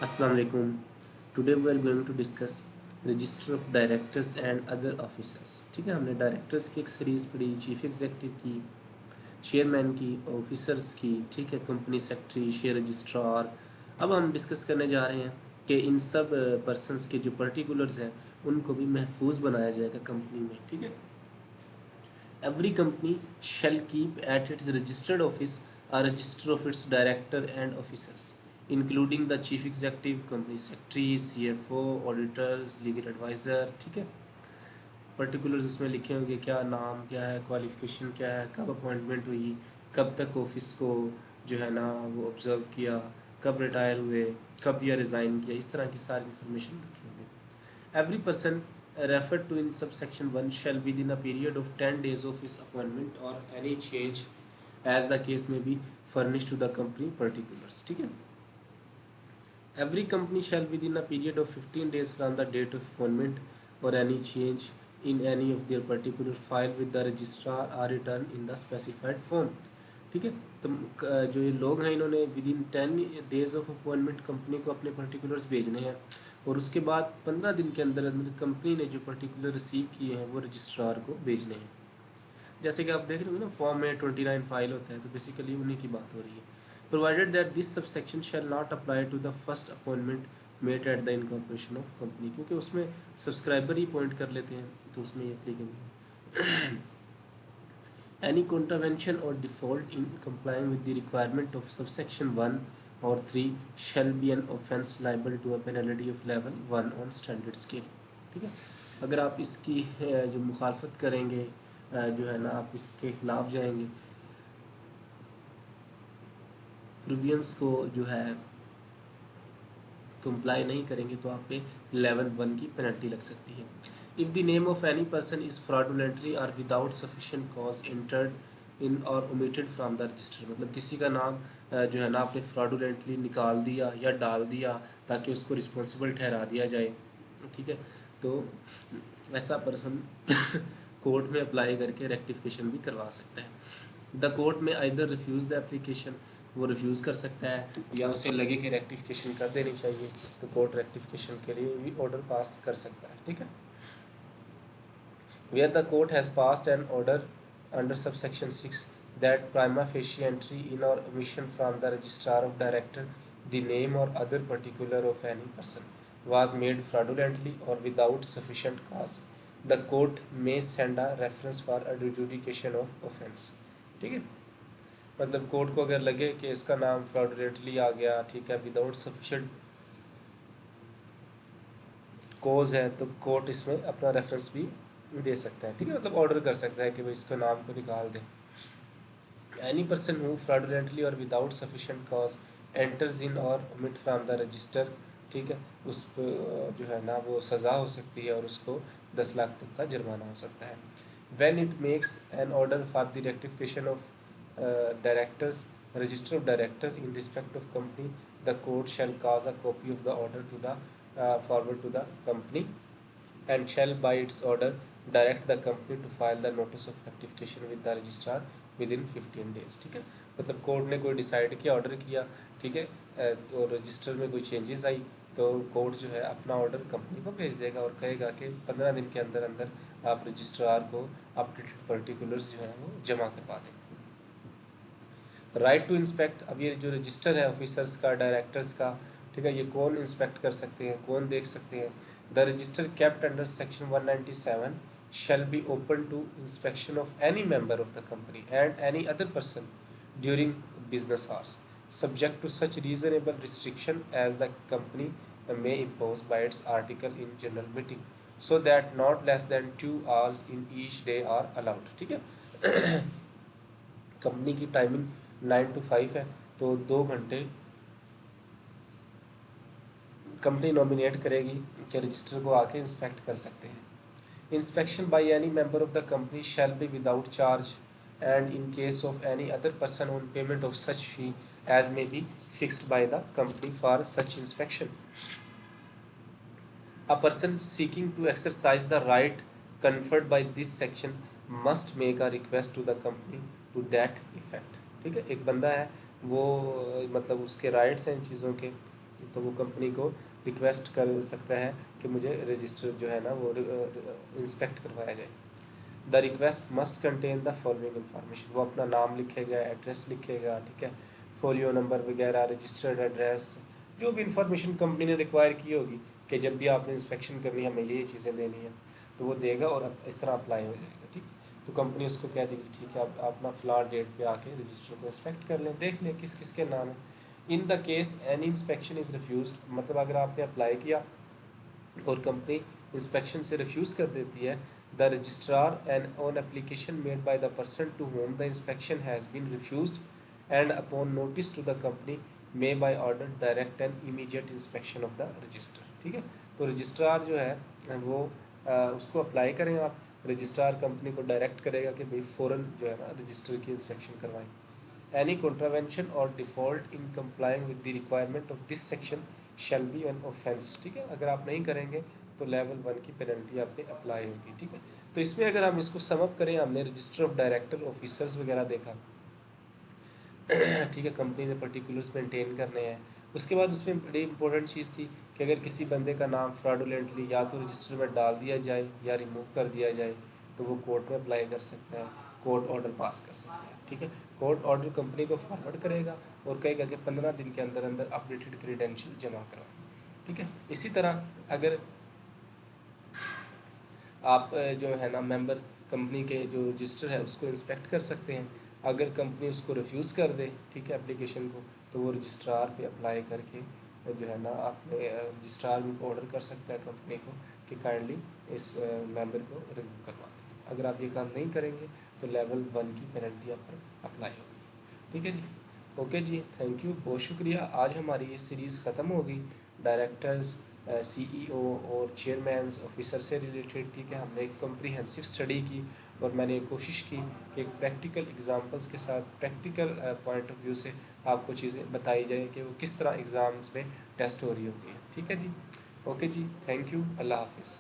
Assalamu alaikum. Today we are going to discuss register of directors and other officers. ठीक है, हमने directors की एक सीरीज़ पढ़ी, चीफ एग्जीक्यूटिव की, चेयरमैन की, ऑफिसर्स की। ठीक है, कंपनी सेक्रेटरी, शेयर रजिस्ट्रार। अब हम डिस्कस करने जा रहे हैं कि इन सब पर्सनस के जो पर्टिकुलर्स हैं उनको भी महफूज बनाया जाएगा कंपनी में। ठीक है, every company shall keep at its registered office a register of its director and officers, including the chief executive, company secretary, CFO, auditors, legal advisor। ठीक है, पर्टिकुलर्स उसमें लिखे होंगे, क्या नाम, क्या है, क्वालिफिकेशन क्या है, कब अपॉइंटमेंट हुई, कब तक ऑफिस को जो है ना वो ऑब्ज़र्व किया, कब रिटायर हुए, कब या रिज़ाइन किया, इस तरह की सारी इन्फॉर्मेशन लिखी होंगी। Every person referred to in subsection 1 shall within a period of 10 days of his appointment or any change as the case may be furnished to the company particulars। ठीक है, every company shall within a period of 15 days from the date of appointment or any change in any of their particular file with the registrar or return in the specified form। ठीक है, तो जो ये लोग हैं इन्होंने with in 10 days of appointment company को अपने पर्टिकुलर्स भेजने हैं और उसके बाद 15 दिन के अंदर अंदर कंपनी ने जो पर्टिकुलर रिसीव किए हैं वो रजिस्ट्रार को भेजने हैं। जैसे कि आप देख रहे हो ना, फॉर्म में 29 फाइल होता है, तो बेसिकली उन्हीं की बात हो रही है। Provided that this subsection shall not apply to the first appointment made at the incorporation of company, क्योंकि उसमें सब्सक्राइबर ही अपॉइंट कर लेते हैं, तो उसमें ये एप्लीकेबल है। Any contravention or default in complying with the requirement of subsection 1 or 3 shall be an offence liable to a penalty of level 1 on standard scale। ठीक है, अगर आप इसकी जो मुखालफत करेंगे, जो है ना आप इसके खिलाफ जाएंगे, प्रोविजंस को जो है कंप्लाई नहीं करेंगे, तो आप पे लेवल 1 की पेनल्टी लग सकती है। If the name of any person is fraudulently or without sufficient cause entered in or omitted from the register, मतलब किसी का नाम जो है ना आपने फ्रॉडुलेंटली निकाल दिया या डाल दिया ताकि उसको रिस्पॉन्सिबल ठहरा दिया जाए। ठीक है, तो ऐसा पर्सन कोर्ट में अप्लाई करके रेक्टिफिकेशन भी करवा सकता है। द कोर्ट में आइदर रिफ्यूज़ द एप्लीकेशन, वो रिफ्यूज़ कर सकता है, या उसे लगे कि रेक्टिफिकेशन कर देनी चाहिए, तो कोर्ट रेक्टिफिकेशन के लिए भी ऑर्डर पास कर सकता है। ठीक है, where the court has passed an order under subsection 6 that prima facie entry in or omission from the registrar of director the name or other particular of any person was made fraudulently or without sufficient cause, the court may send a reference for adjudication of offence। ठीक है, मतलब court को अगर लगे कि इसका नाम fraudulently आ गया, ठीक है, विदाउट सफिशेंट कोज है, तो कोर्ट इसमें अपना रेफरेंस भी दे सकता है। ठीक है, मतलब ऑर्डर कर सकता है कि भाई इसके नाम को निकाल दें। Any person who fraudulently or without sufficient cause enters in और ओमिट फ्रॉम द रजिस्टर, ठीक है, उस पर जो है ना वो सज़ा हो सकती है और उसको 10 लाख तक का जुर्माना हो सकता है। When it makes an order for the rectification of directors register of director in respect of company, the court shell cause a copy of the order to the forward to the company and shall by its order direct the company to file the notice of rectification with the registrar within 15 days। ठीक है, मतलब court ने कोई decide किया, order किया, ठीक है, तो रजिस्टर में कोई चेंजेस आई, तो कोर्ट जो है अपना ऑर्डर कंपनी को भेज देगा और कहेगा कि 15 दिन के अंदर अंदर आप रजिस्ट्रार को अपडेटेड पर्टिकुलर्स जो है वो जमा करवा दें। राइट टू इंस्पेक्ट, अब ये जो रजिस्टर है ऑफिसर्स का, डायरेक्टर्स का, ठीक है, ये कौन इंस्पेक्ट कर सकते हैं, कौन देख सकते हैं। The register kept under section 197 shall be open to inspection of any member of the company and any other person during business hours, subject to such reasonable restriction as the company may impose by its article in general meeting, so that not less than 2 hours in each day are allowed। ठीक है, company की timing 9 to 5 है, तो 2 घंटे company nominate करेगी कि register को आके इंस्पेक्ट कर सकते हैं। Inspection by any member of the company shall be without charge and in case of any other person on payment of such fee as may be fixed by the company for such inspection. A person seeking to exercise the right conferred by this section must make a request to the company to that effect। ठीक है, एक बंदा है वो मतलब उसके rights हैं इन चीज़ों के, तो वो कंपनी को रिक्वेस्ट कर सकता है कि मुझे रजिस्टर जो है ना वो इंस्पेक्ट करवाया जाए। The request must contain the following information, वो अपना नाम लिखेगा, एड्रेस लिखेगा, ठीक है, फोलियो नंबर वगैरह, रजिस्टर्ड एड्रेस, जो भी इंफॉर्मेशन कंपनी ने रिक्वायर की होगी कि जब भी आपने इंस्पेक्शन करनी है हमें ये चीज़ें देनी है, तो वो देगा और इस तरह अप्लाई हो जाएगा। ठीक है, तो कंपनी उसको कह देगी ठीक है आप अपना फ्लार डेट पे आके रजिस्टर को इंस्पेक्ट कर लें, देख लें किस किस के नाम है। In the case any inspection is refuse, मतलब अगर आपने अप्लाई किया और कंपनी इंस्पेक्शन से रिफ्यूज़ कर देती है, the registrar and on application made by the person to whom the inspection has been refused and upon notice to the company may by order direct and immediate inspection of the register. ठीक है, तो registrar जो है वो उसको apply करें आप, registrar company को डायरेक्ट करेगा कि भाई फ़ौरन जो है ना रजिस्टर की इंस्पेक्शन करवाएं। एनी कॉन्ट्रावेंशन और default in complying with the requirement of this section shall be an offence. ठीक है, अगर आप नहीं करेंगे तो लेवल 1 की पेनल्टी आप पे अप्लाई होगी। ठीक है, तो इसमें अगर हम इसको समअप करें, हमने रजिस्टर ऑफ डायरेक्टर ऑफिसर्स वगैरह देखा, ठीक है, कंपनी ने पर्टिकुलर्स मेंटेन करने हैं। उसके बाद उसमें बड़ी इंपॉर्टेंट चीज़ थी कि अगर किसी बंदे का नाम फ्रॉडुलेंटली या तो रजिस्टर में डाल दिया जाए या रिमूव कर दिया जाए तो वो कोर्ट में अप्लाई कर सकता है, कोर्ट ऑर्डर पास कर सकता है। ठीक है, कोर्ट ऑर्डर कंपनी को फॉरवर्ड करेगा और कहेगा कि 15 दिन के अंदर अंदर अपडेटेड क्रीडेंशियल जमा करवाएं। ठीक है, इसी तरह अगर आप जो है ना मेंबर कंपनी के जो रजिस्टर है उसको इंस्पेक्ट कर सकते हैं। अगर कंपनी उसको रिफ्यूज़ कर दे, ठीक है, एप्लीकेशन को, तो वो रजिस्ट्रार पे अप्लाई करके जो है ना अपने रजिस्ट्रार को ऑर्डर कर सकता है कंपनी को कि काइंडली इस मेंबर को रिमूव करवा दें। अगर आप ये काम नहीं करेंगे तो लेवल 1 की पेनल्टी आप पर अप्लाई होगी। ठीक है जी, ओके जी, थैंक यू, बहुत शुक्रिया। आज हमारी ये सीरीज़ ख़त्म होगी डायरेक्टर्स, सीईओ और चेयरमैन्स ऑफिसर से रिलेटेड। ठीक है, हमने एक कॉम्प्रिहेंसिव स्टडी की और मैंने कोशिश की कि एक प्रैक्टिकल एग्जांपल्स के साथ प्रैक्टिकल पॉइंट ऑफ व्यू से आपको चीज़ें बताई जाए कि वो किस तरह एग्ज़ाम्स में टेस्ट हो रही होती है। ठीक है जी, ओके जी, थैंक यू, अल्लाह हाफिज़।